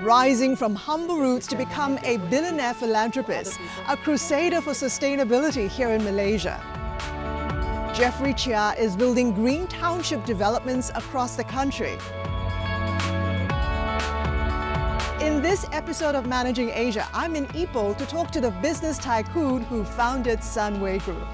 rising from humble roots to become a billionaire philanthropist, a crusader for sustainability here in Malaysia. Jeffrey Cheah is building green township developments across the country. In this episode of Managing Asia, I'm in Ipoh to talk to the business tycoon who founded Sunway Group.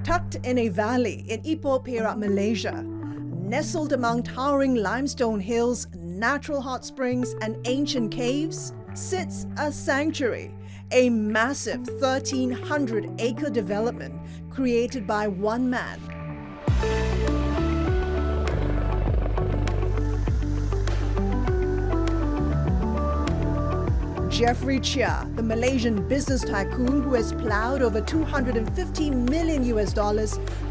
Tucked in a valley in Ipoh, Perak, Malaysia, nestled among towering limestone hills, natural hot springs and ancient caves, sits a sanctuary, a massive 1,300-acre development created by one man. Jeffrey Cheah, the Malaysian business tycoon who has plowed over $250 million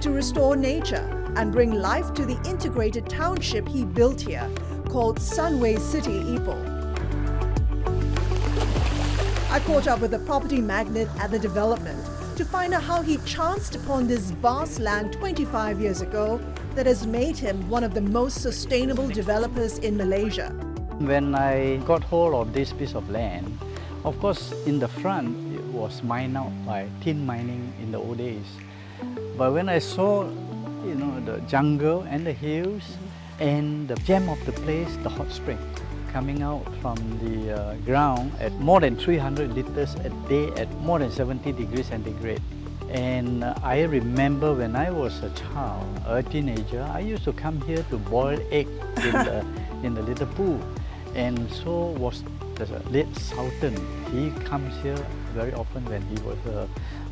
to restore nature and bring life to the integrated township he built here, called Sunway City, Ipoh. I caught up with the property magnate at the development to find out how he chanced upon this vast land 25 years ago that has made him one of the most sustainable developers in Malaysia. When I got hold of this piece of land, of course in the front it was mined out by tin mining in the old days. But when I saw, the jungle and the hills and the gem of the place, the hot spring, coming out from the ground at more than 300 liters a day at more than 70 degrees centigrade. And I remember when I was a child, a teenager, I used to come here to boil egg in the little pool. And so was the late Sultan. He comes here very often when he was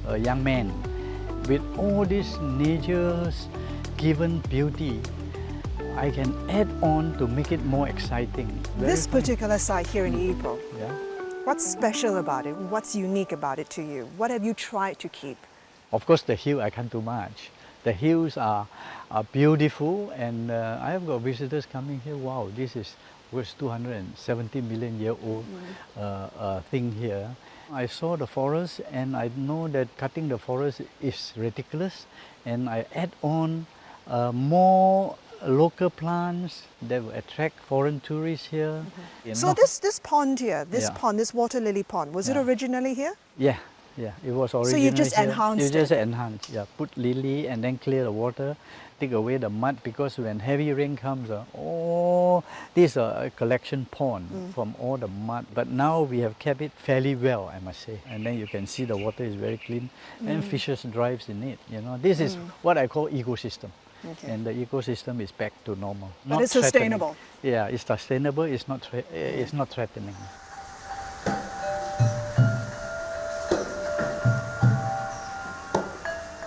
a young man. With all this nature's given beauty, I can add on to make it more exciting. This particular site here in Ipoh, yeah. What's special about it? What's unique about it to you? What have you tried to keep? Of course, the hill I can't do much. The hills are beautiful, and I have got visitors coming here. Wow, this is 270 million year old thing here. I saw the forest and I know that cutting the forest is ridiculous, and I add on more local plants that will attract foreign tourists here. So this pond here, this water lily pond, was it originally here? Yeah, it was originally So you just here. enhanced it? You just enhanced, yeah. Put lily and then clear the water, take away the mud, because when heavy rain comes, this is a collection pond from all the mud. But now we have kept it fairly well, I must say. And then you can see the water is very clean and fishes drives in it. This is what I call ecosystem. Okay. And the ecosystem is back to normal. But it's sustainable. Yeah, it's sustainable, it's not threatening.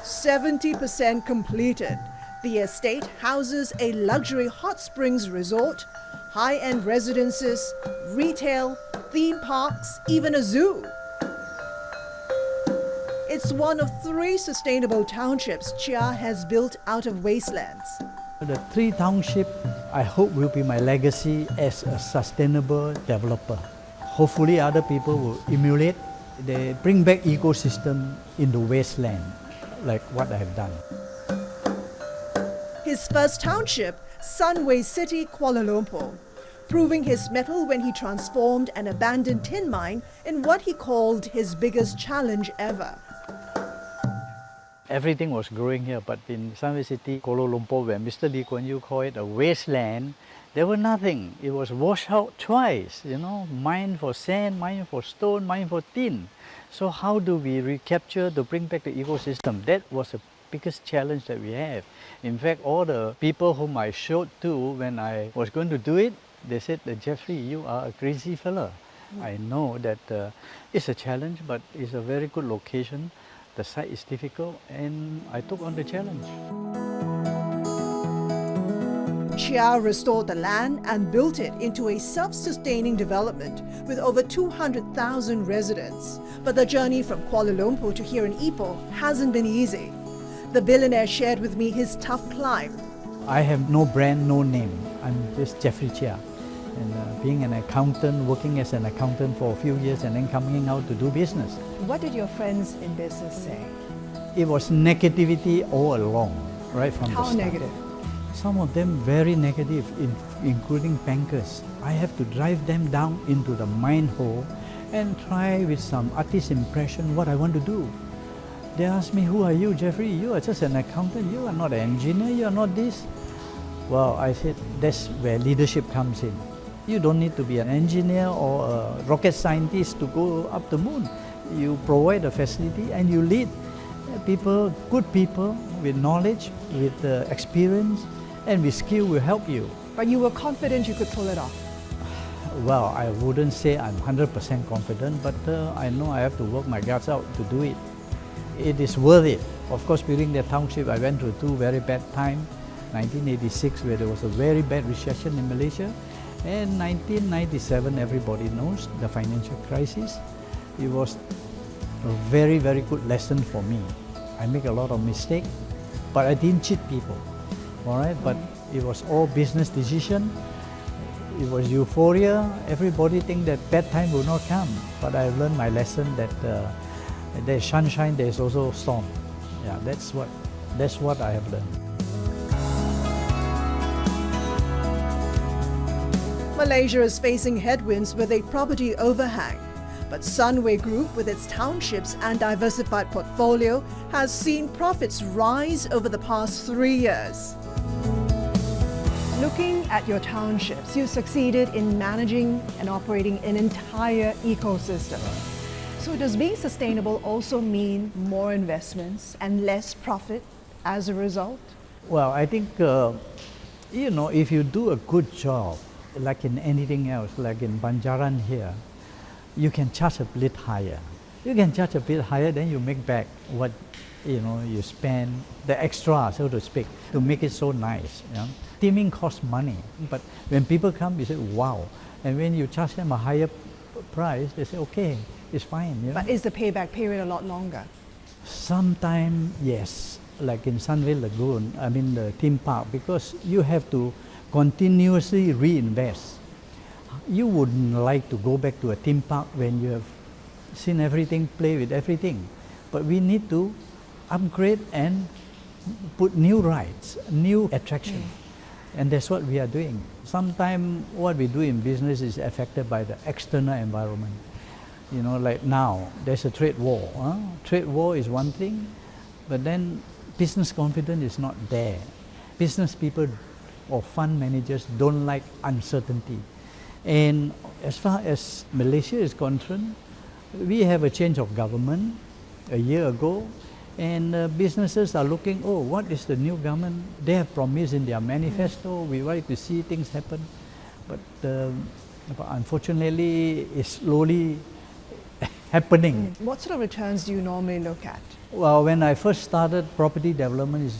%70 completed. The estate houses a luxury hot springs resort, high-end residences, retail, theme parks, even a zoo. It's one of 3 sustainable townships Cheah has built out of wastelands. The 3 townships, I hope, will be my legacy as a sustainable developer. Hopefully other people will emulate. They bring back ecosystem in the wasteland, like what I have done. His first township, Sunway City, Kuala Lumpur, proving his mettle when he transformed an abandoned tin mine in what he called his biggest challenge ever. Everything was growing here, but in Sunway City, Kuala Lumpur, where Mr. Lee Kuan Yew called it a wasteland, there was nothing. It was washed out twice, mine for sand, mine for stone, mine for tin. So how do we recapture to bring back the ecosystem? That was the biggest challenge that we have. In fact, all the people whom I showed to when I was going to do it, they said, Jeffrey, you are a crazy fella. I know that it's a challenge, but it's a very good location. The site is difficult, and I took on the challenge. Cheah restored the land and built it into a self-sustaining development with over 200,000 residents. But the journey from Kuala Lumpur to here in Ipoh hasn't been easy. The billionaire shared with me his tough climb. I have no brand, no name. I'm just Jeffrey Cheah. And being an accountant, working as an accountant for a few years and then coming out to do business. What did your friends in business say? It was negativity all along, right from the How start. negative? Some of them very negative, including bankers. I have to drive them down into the mine hole and try with some artist impression what I want to do. They ask me, who are you, Jeffrey? You are just an accountant, you are not an engineer, you are not this. Well, I said, that's where leadership comes in. You don't need to be an engineer or a rocket scientist to go up the moon. You provide a facility and you lead people, good people with knowledge, with experience, and with skill will help you. But you were confident you could pull it off. Well, I wouldn't say I'm 100% confident, but I know I have to work my guts out to do it. It is worth it. Of course, during the township, I went through two very bad times. 1986, where there was a very bad recession in Malaysia, and 1997, everybody knows, the financial crisis. It was a very, very good lesson for me. I make a lot of mistakes, but I didn't cheat people, all right? But it was all business decision. It was euphoria. Everybody think that bad time will not come, but I learned my lesson that there's sunshine, there's also storm. Yeah, that's what I have learned. Malaysia is facing headwinds with a property overhang, but Sunway Group, with its townships and diversified portfolio, has seen profits rise over the past 3 years. Looking at your townships, you succeeded in managing and operating an entire ecosystem. So does being sustainable also mean more investments and less profit as a result? Well, I think, if you do a good job, like in anything else, like in Banjaran here, you can charge a bit higher. You can charge a bit higher, then you make back what you spend, the extra, so to speak, to make it so nice. Teaming costs money, but when people come, you say, wow. And when you charge them a higher price, they say, okay, it's fine. But is the payback period a lot longer? Sometimes, yes. Like in Sunway Lagoon, the theme park, because you have to continuously reinvest. You wouldn't like to go back to a theme park when you have seen everything, play with everything. But we need to upgrade and put new rides, new attraction. And that's what we are doing. Sometimes what we do in business is affected by the external environment. Like now, there's a trade war. Trade war is one thing, but then business confidence is not there. Business people or fund managers don't like uncertainty. And as far as Malaysia is concerned, we have a change of government a year ago, and businesses are looking, what is the new government? They have promised in their manifesto, we like to see things happen. But unfortunately, it's slowly happening. What sort of returns do you normally look at? Well, when I first started, property development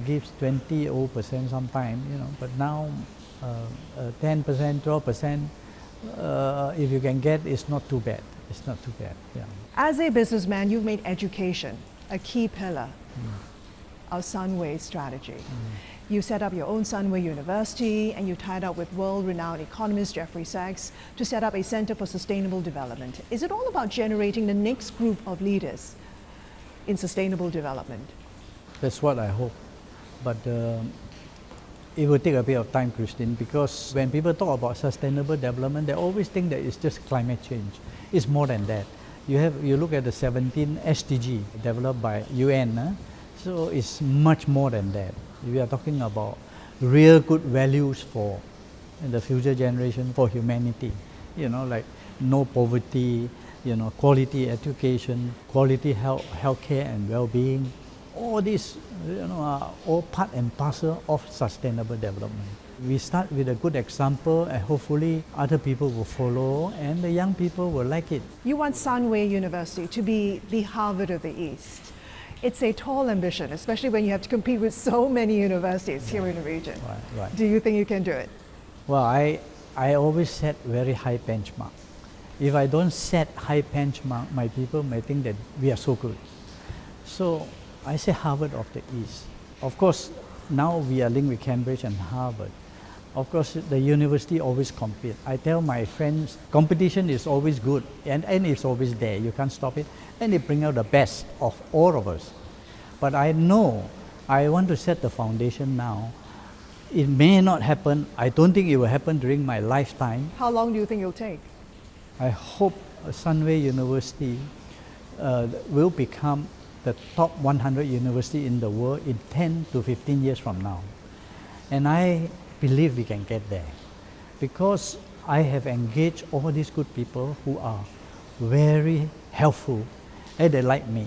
gives 20% sometime, but now 10%, 12%, if you can get, it's not too bad. It's not too bad, yeah. As a businessman, you've made education a key pillar of Sunway's strategy. You set up your own Sunway University, and you tied up with world-renowned economist Jeffrey Sachs to set up a Center for Sustainable Development. Is it all about generating the next group of leaders in sustainable development? That's what I hope. But it will take a bit of time, Christine, because when people talk about sustainable development, they always think that it's just climate change. It's more than that. You look at the 17 SDG developed by UN, so it's much more than that. We are talking about real good values for the future generation, for humanity. Like no poverty, quality education, quality healthcare and well-being. All these, are all part and parcel of sustainable development. We start with a good example, and hopefully other people will follow, and the young people will like it. You want Sunway University to be the Harvard of the East. It's a tall ambition, especially when you have to compete with so many universities here in the region. Right. Do you think you can do it? Well, I always set very high benchmark. If I don't set high benchmark, my people may think that we are so good. So I say Harvard of the East. Of course, now we are linked with Cambridge and Harvard. Of course, the university always compete. I tell my friends, competition is always good and it's always there. You can't stop it. And they bring out the best of all of us. But I know I want to set the foundation now. It may not happen. I don't think it will happen during my lifetime. How long do you think it'll take? I hope Sunway University will become the top 100 university in the world in 10 to 15 years from now. And I believe we can get there because I have engaged all these good people who are very helpful and they like me.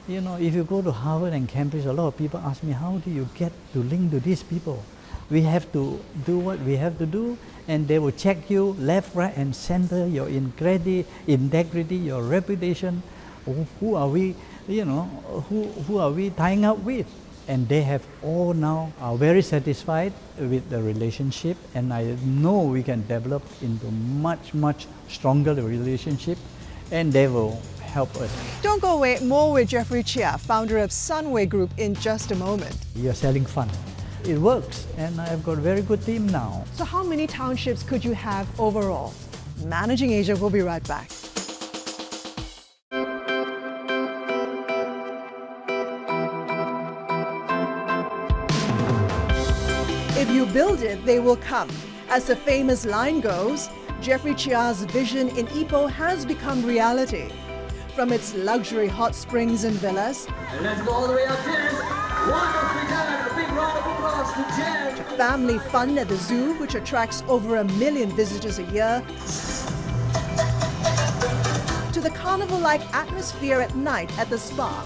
You know, if you go to Harvard and Cambridge, a lot of people ask me, how do you get to link to these people? We have to do what we have to do, and they will check you left, right, and center, your integrity, your reputation. Who are we, who are we tying up with? And they have all now are very satisfied with the relationship, and I know we can develop into much, much stronger relationship, and they will help us. Don't go away. More with Jeffrey Cheah, founder of Sunway Group, in just a moment. You're selling fun. It works, and I've got a very good team now. So how many townships could you have overall? Managing Asia will be right back. If you build it, they will come. As the famous line goes, Jeffrey Cheah's vision in Ipoh has become reality. From its luxury hot springs and villas, And let's go all the way up, gents. Wonderfully done. A big round of applause to Jen. to family fun at the zoo, which attracts over 1 million visitors a year, to the carnival-like atmosphere at night at the spa.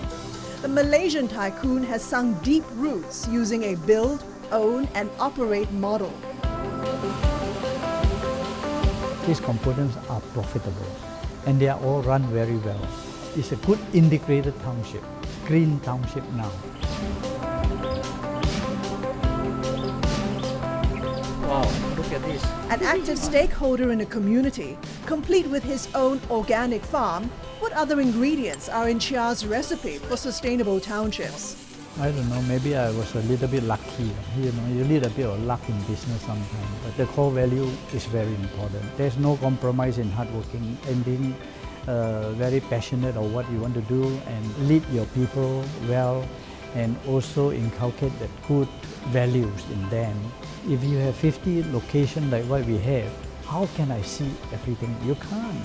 The Malaysian tycoon has sunk deep roots using a build, own and operate model. These components are profitable and they are all run very well. It's a good integrated township, green township now. Wow, look at this. An active stakeholder in a community, complete with his own organic farm, what other ingredients are in Cheah's recipe for sustainable townships? I don't know, maybe I was a little bit lucky. You need a bit of luck in business sometimes. But the core value is very important. There's no compromise in hard working and being very passionate of what you want to do and lead your people well and also inculcate the good values in them. If you have 50 locations like what we have, how can I see everything? You can't.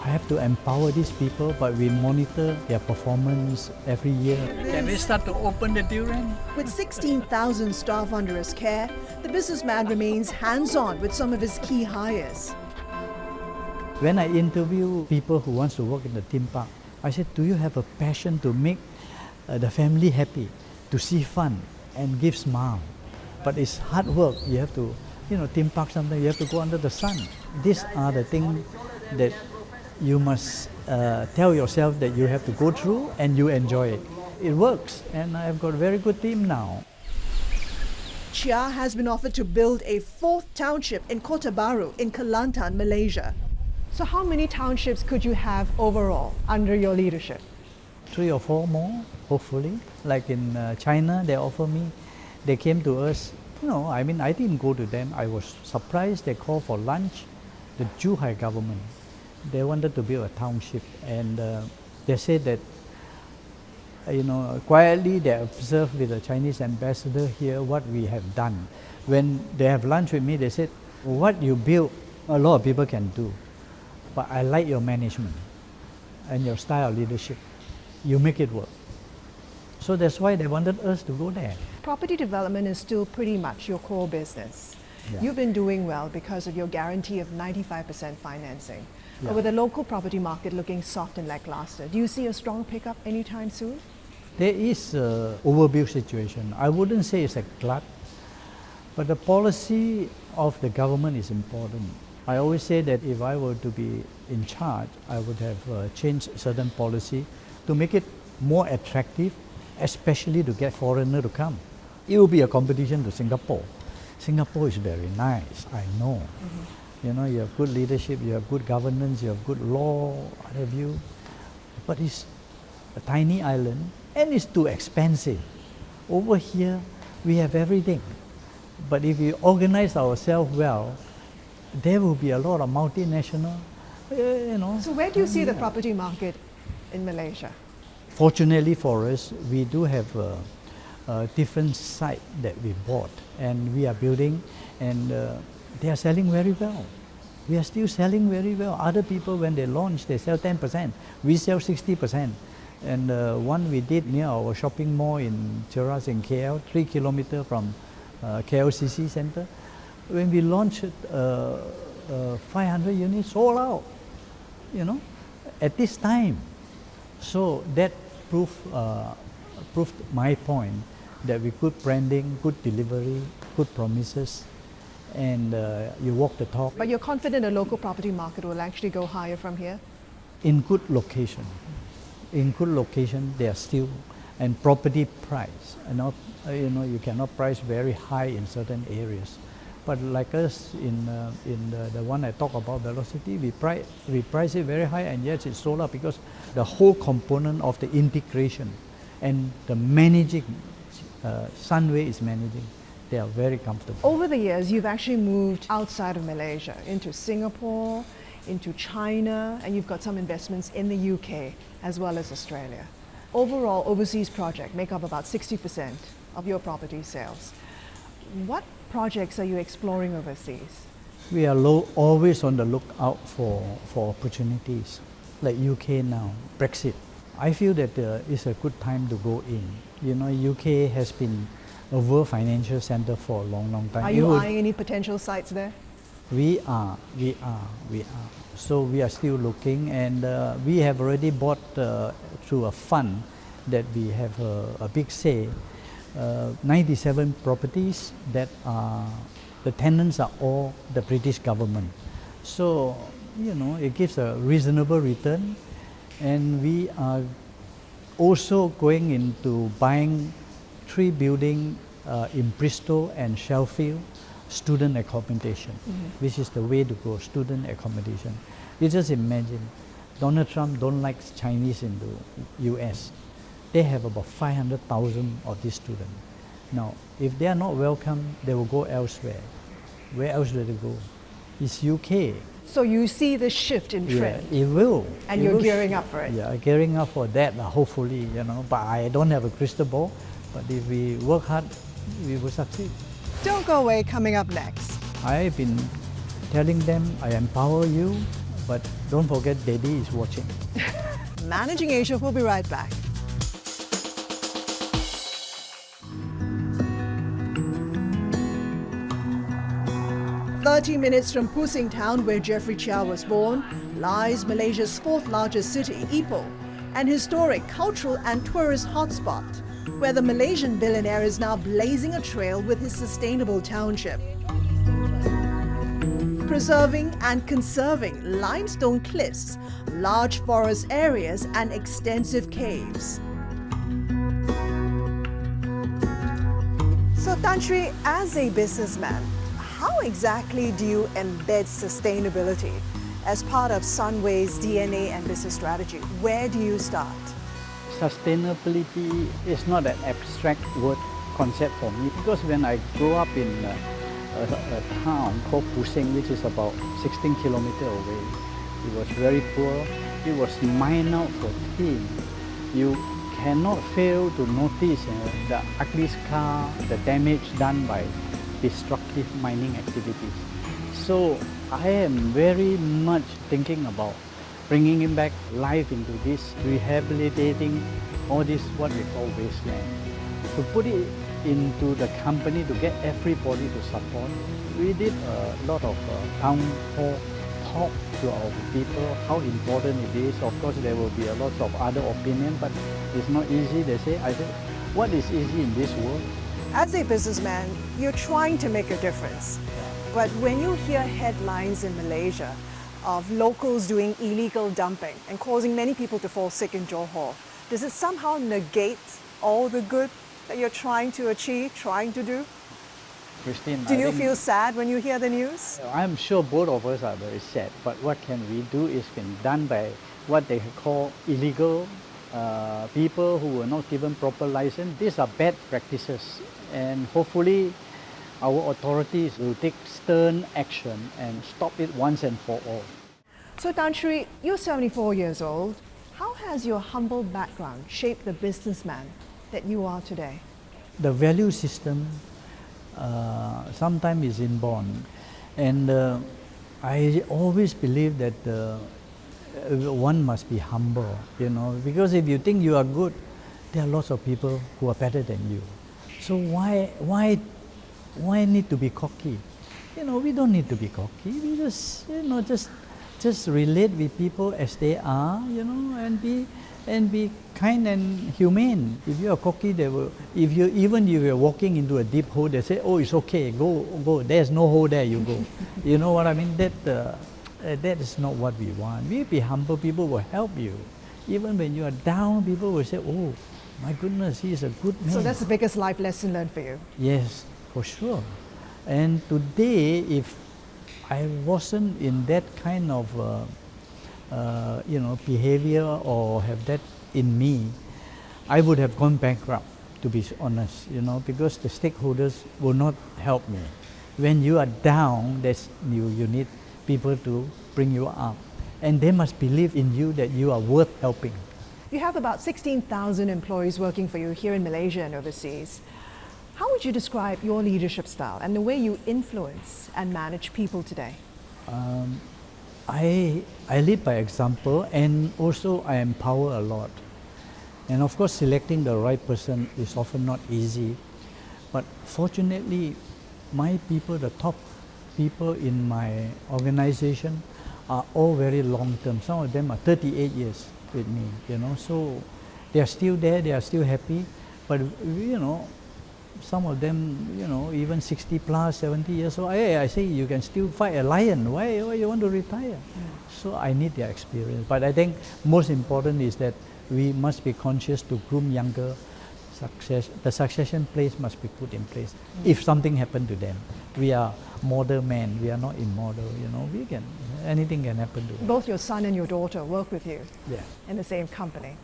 I have to empower these people, but we monitor their performance every year. Can we start to open the durian? With 16,000 staff under his care, the businessman remains hands-on with some of his key hires. When I interview people who want to work in the theme park, I said, do you have a passion to make the family happy, to see fun and give smile? But it's hard work. You have to, theme park sometimes you have to go under the sun. These are the things that you must tell yourself that you have to go through and you enjoy it. It works, and I've got a very good team now. Cheah has been offered to build a 4th township in Kota Baru in Kelantan, Malaysia. So how many townships could you have overall under your leadership? 3 or 4 more, hopefully. Like in China, they came to us. I didn't go to them. I was surprised they called for lunch, the Zhuhai government. They wanted to build a township, and they said that, quietly they observed with the Chinese ambassador here what we have done. When they have lunch with me, they said, what you build, a lot of people can do, but I like your management and your style of leadership. You make it work. So that's why they wanted us to go there. Property development is still pretty much your core business. Yeah. You've been doing well because of your guarantee of 95% financing. Yeah. But with the local property market looking soft and lackluster, do you see a strong pickup anytime soon? There is an overbuilt situation. I wouldn't say it's a glut, but the policy of the government is important. I always say that if I were to be in charge, I would have changed certain policy to make it more attractive, especially to get foreigners to come. It will be a competition to Singapore. Singapore is very nice, I know. Mm-hmm. You have good leadership, you have good governance, you have good law, what have you. But it's a tiny island and it's too expensive. Over here, we have everything. But if we organize ourselves well, there will be a lot of multinational, So where do you see the property market in Malaysia? Fortunately for us, we do have a different site that we bought and we are building, and they are selling very well. We are still selling very well. Other people, when they launch, they sell 10%. We sell 60%. And one we did near our shopping mall in Cheah in KL, 3 kilometers from KLCC Center. When we launched 500 units, sold out, at this time. So that proved my point that with good branding, good delivery, good promises, and you walk the talk. But you're confident the local property market will actually go higher from here? In good location. In good location, they are still, and property price. You cannot price very high in certain areas. But like us in the one I talk about, Velocity, we price it very high, and yes, it's sold out because the whole component of the integration and the managing, Sunway is managing. They are very comfortable. Over the years, you've actually moved outside of Malaysia, into Singapore, into China, and you've got some investments in the UK as well as Australia. Overall, overseas projects make up about 60% of your property sales. What projects are you exploring overseas? We are always on the lookout for opportunities, like UK now, Brexit. I feel that it's a good time to go in. UK has been a world financial center for a long time. Are you eyeing any potential sites there? We are. So we are still looking, and we have already bought through a fund that we have a big say, 97 properties that the tenants are all the British government. So, it gives a reasonable return, and we are also going into buying 3 buildings in Bristol and Sheffield, student accommodation, which is the way to go, student accommodation. You just imagine, Donald Trump don't like Chinese in the US. They have about 500,000 of these students. Now, if they are not welcome, they will go elsewhere. Where else will they go? It's UK. So you see the shift in trend? Yeah, it will. And you're gearing up for it? Yeah, gearing up for that, hopefully, But I don't have a crystal ball. But if we work hard, we will succeed. Don't go away, coming up next. I've been telling them I empower you, but don't forget Daddy is watching. Managing Asia will be right back. "30 minutes from Pusing town, where Jeffrey Cheah was born, lies Malaysia's 4th largest city, Ipoh, an historic cultural and tourist hotspot, where the Malaysian billionaire is now blazing a trail with his sustainable township. Preserving and conserving limestone cliffs, large forest areas, and extensive caves. So Tan Sri, as a businessman, how exactly do you embed sustainability as part of Sunway's DNA and business strategy? Where do you start? Sustainability is not an abstract word concept for me, because when I grew up in a town called Pusing, which is about 16 kilometers away, it was very poor. It was mined out for tin. You cannot fail to notice the ugly scar, the damage done by destructive mining activities. So I am very much thinking about bringing back life into this, rehabilitating all this what we call wasteland. To put it into the company to get everybody to support, we did a lot of town hall talk to our people, how important it is. Of course, there will be a lot of other opinion, but it's not easy, they say. I said, what is easy in this world? As a businessman, you're trying to make a difference. But when you hear headlines in Malaysia of locals doing illegal dumping and causing many people to fall sick in Johor, does it somehow negate all the good that you're trying to achieve, trying to do? Christine, Do you feel sad when you hear the news? I'm sure both of us are very sad, but what can we do is been done by what they call illegal people who were not given proper license. These are bad practices, and hopefully our authorities will take stern action and stop it once and for all. So Tan Sri, you're 74 years old. How has your humble background shaped the businessman that you are today? The value system sometimes is inborn, and I always believe that one must be humble, because if you think you are good, there are lots of people who are better than you. So why need to be cocky? We don't need to be cocky. We just relate with people as they are, and be kind and humane. If you are cocky, if you're walking into a deep hole, they say, "Oh, it's okay, go. There's no hole there, you go." You know what I mean? That is not what we want. We be humble. People will help you. Even when you are down, people will say, "Oh, my goodness, he is a good man." So that's the biggest life lesson learned for you. Yes, for sure. And today, if I wasn't in that kind of behavior or have that in me, I would have gone bankrupt, to be honest, because the stakeholders will not help me. When you are down, you need people to bring you up, and they must believe in you that you are worth helping. You have about 16,000 employees working for you here in Malaysia and overseas. How would you describe your leadership style and the way you influence and manage people today? I lead by example, and also I empower a lot. And of course, selecting the right person is often not easy. But fortunately, my people, the top people in my organization, are all very long-term. Some of them are 38 years with me, so they are still there, they are still happy. But some of them, even 60 plus, 70 years old. I say, you can still fight a lion. Why you want to retire? So I need their experience. But I think most important is that we must be conscious to groom younger the succession place must be put in place. If something happened to them, we are model men, we are not immortal, anything can happen to us. Both your son and your daughter work with you Yeah. in the same company.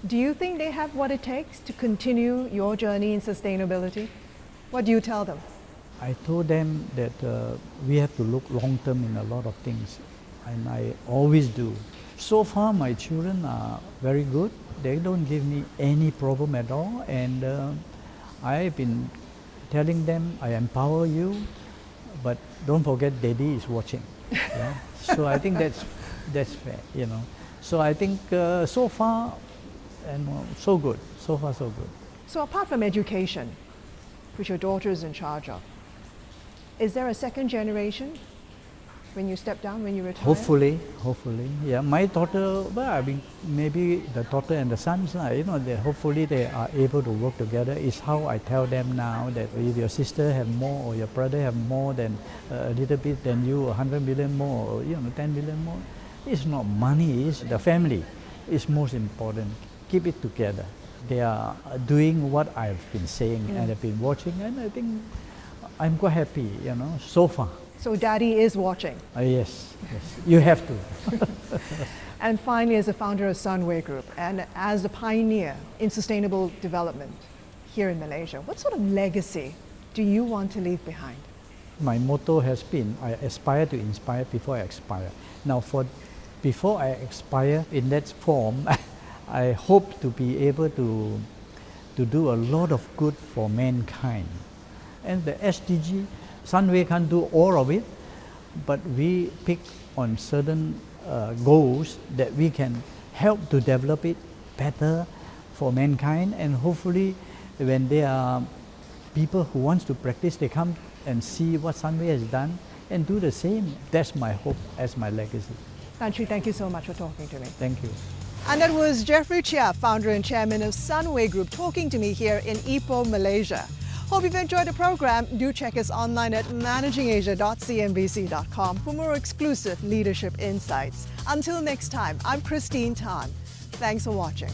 Do you think they have what it takes to continue your journey in sustainability? What do you tell them? I told them that we have to look long term in a lot of things, and I always do. So far my children are very good. They don't give me any problem at all, and I've been telling them, I empower you, but don't forget Daddy is watching. Yeah? So I think that's fair, So I think so far, and so good. So far, so good. So apart from education, which your daughter is in charge of, is there a second generation when you step down, when you retire? Hopefully. Yeah, my daughter, maybe the daughter and the sons, hopefully they are able to work together. Is how I tell them now, that if your sister have more or your brother have more than a little bit than you, 100 million more, or 10 million more, it's not money, it's the family. It's most important. Keep it together. They are doing what I've been saying and I've been watching, and I think I'm quite happy, so far. So Daddy is watching. Yes, you have to. And finally, as the founder of Sunway Group and as the pioneer in sustainable development here in Malaysia, what sort of legacy do you want to leave behind? My motto has been, I aspire to inspire before I expire. Now, before I expire in that form, I hope to be able to do a lot of good for mankind. And the SDG, Sunway can't do all of it, but we pick on certain goals that we can help to develop it better for mankind, and hopefully when there are people who want to practice, they come and see what Sunway has done and do the same. That's my hope as my legacy. Tan Sri, thank you so much for talking to me. Thank you. And that was Jeffrey Cheah, founder and chairman of Sunway Group, talking to me here in Ipoh, Malaysia. Hope you've enjoyed the program. Do check us online at managingasia.cnbc.com for more exclusive leadership insights. Until next time, I'm Christine Tan. Thanks for watching.